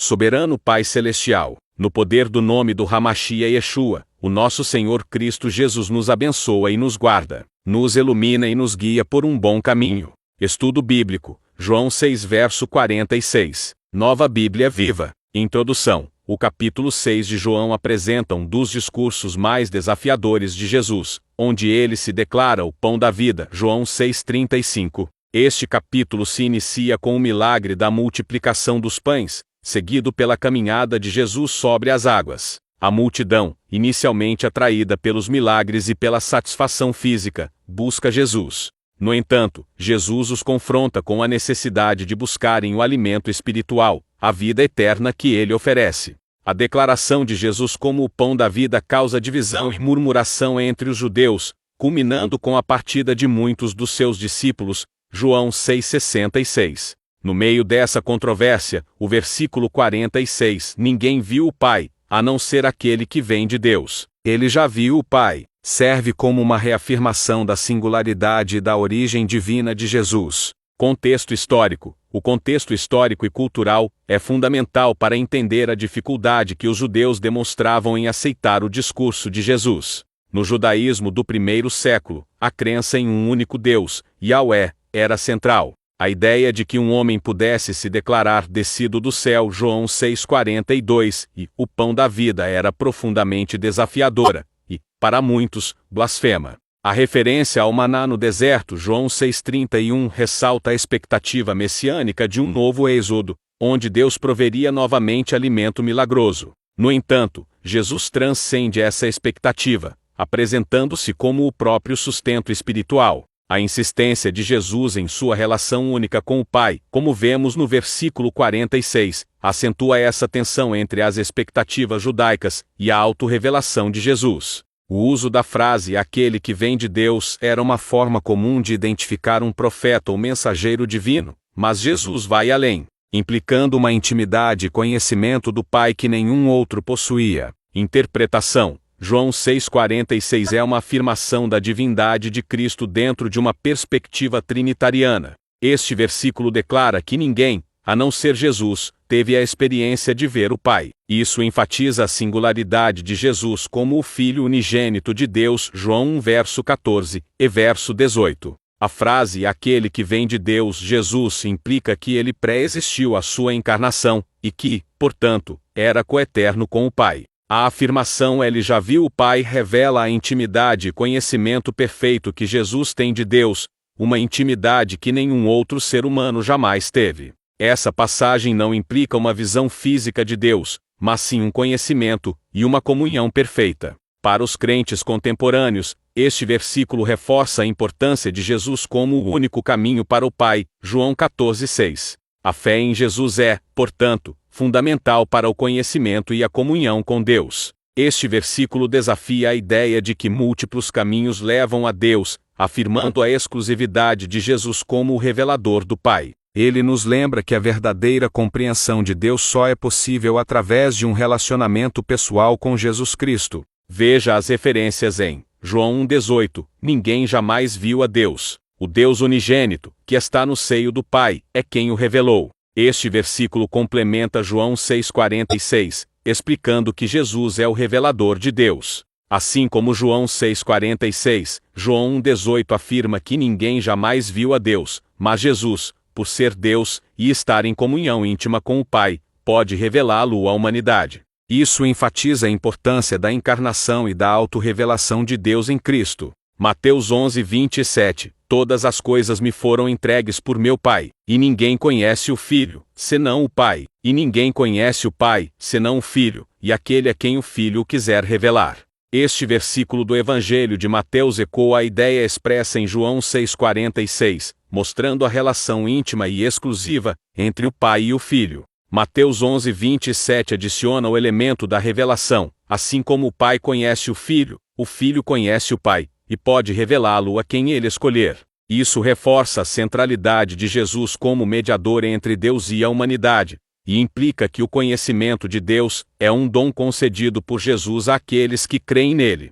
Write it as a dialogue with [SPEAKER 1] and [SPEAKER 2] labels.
[SPEAKER 1] soberano Pai Celestial, no poder do nome do Hamashia Yeshua, o nosso Senhor Cristo Jesus nos abençoa e nos guarda, nos ilumina e nos guia por um bom caminho. Estudo Bíblico, João 6 verso 46, Nova Bíblia Viva. Introdução. O capítulo 6 de João apresenta um dos discursos mais desafiadores de Jesus, onde ele se declara o pão da vida. João 6,35. Este capítulo se inicia com o milagre da multiplicação dos pães, seguido pela caminhada de Jesus sobre as águas. A multidão, inicialmente atraída pelos milagres e pela satisfação física, busca Jesus. No entanto, Jesus os confronta com a necessidade de buscarem o alimento espiritual, a vida eterna que ele oferece. A declaração de Jesus como o pão da vida causa divisão e murmuração entre os judeus, culminando com a partida de muitos dos seus discípulos. João 6,66. No meio dessa controvérsia, o versículo 46: ninguém viu o Pai, a não ser aquele que vem de Deus. Ele já viu o Pai, serve como uma reafirmação da singularidade e da origem divina de Jesus. Contexto histórico. O contexto histórico e cultural é fundamental para entender a dificuldade que os judeus demonstravam em aceitar o discurso de Jesus. No judaísmo do primeiro século, a crença em um único Deus, Yahweh, era central. A ideia de que um homem pudesse se declarar descido do céu, João 6,42, e o pão da vida era profundamente desafiadora, e, para muitos, blasfema. A referência ao maná no deserto, João 6,31, ressalta a expectativa messiânica de um novo êxodo, onde Deus proveria novamente alimento milagroso. No entanto, Jesus transcende essa expectativa, apresentando-se como o próprio sustento espiritual. A insistência de Jesus em sua relação única com o Pai, como vemos no versículo 46, acentua essa tensão entre as expectativas judaicas e a autorrevelação de Jesus. O uso da frase "aquele que vem de Deus" era uma forma comum de identificar um profeta ou mensageiro divino, mas Jesus vai além, implicando uma intimidade e conhecimento do Pai que nenhum outro possuía. Interpretação. João 6,46 é uma afirmação da divindade de Cristo dentro de uma perspectiva trinitariana. Este versículo declara que ninguém, a não ser Jesus, teve a experiência de ver o Pai. Isso enfatiza a singularidade de Jesus como o Filho unigênito de Deus. João 1 verso 14 e verso 18. A frase "aquele que vem de Deus, Jesus" implica que ele pré-existiu a sua encarnação, e que, portanto, era coeterno com o Pai. A afirmação "ele já viu o Pai" revela a intimidade e conhecimento perfeito que Jesus tem de Deus, uma intimidade que nenhum outro ser humano jamais teve. Essa passagem não implica uma visão física de Deus, mas sim um conhecimento e uma comunhão perfeita. Para os crentes contemporâneos, este versículo reforça a importância de Jesus como o único caminho para o Pai. João 14,6. A fé em Jesus é, portanto, fundamental para o conhecimento e a comunhão com Deus. Este versículo desafia a ideia de que múltiplos caminhos levam a Deus, afirmando a exclusividade de Jesus como o revelador do Pai. Ele nos lembra que a verdadeira compreensão de Deus só é possível através de um relacionamento pessoal com Jesus Cristo. Veja as referências em João 1,18. Ninguém jamais viu a Deus. O Deus unigênito, que está no seio do Pai, é quem o revelou. Este versículo complementa João 6,46, explicando que Jesus é o revelador de Deus. Assim como João 6,46, João 1,18 afirma que ninguém jamais viu a Deus, mas Jesus, por ser Deus e estar em comunhão íntima com o Pai, pode revelá-lo à humanidade. Isso enfatiza a importância da encarnação e da autorrevelação de Deus em Cristo. Mateus 11:27. Todas as coisas me foram entregues por meu Pai, e ninguém conhece o Filho, senão o Pai, e ninguém conhece o Pai, senão o Filho, e aquele a quem o Filho o quiser revelar. Este versículo do Evangelho de Mateus ecoa a ideia expressa em João 6,46, mostrando a relação íntima e exclusiva entre o Pai e o Filho. Mateus 11:27 adiciona o elemento da revelação: assim como o Pai conhece o Filho conhece o Pai, e pode revelá-lo a quem ele escolher. Isso reforça a centralidade de Jesus como mediador entre Deus e a humanidade, e implica que o conhecimento de Deus é um dom concedido por Jesus àqueles que creem nele.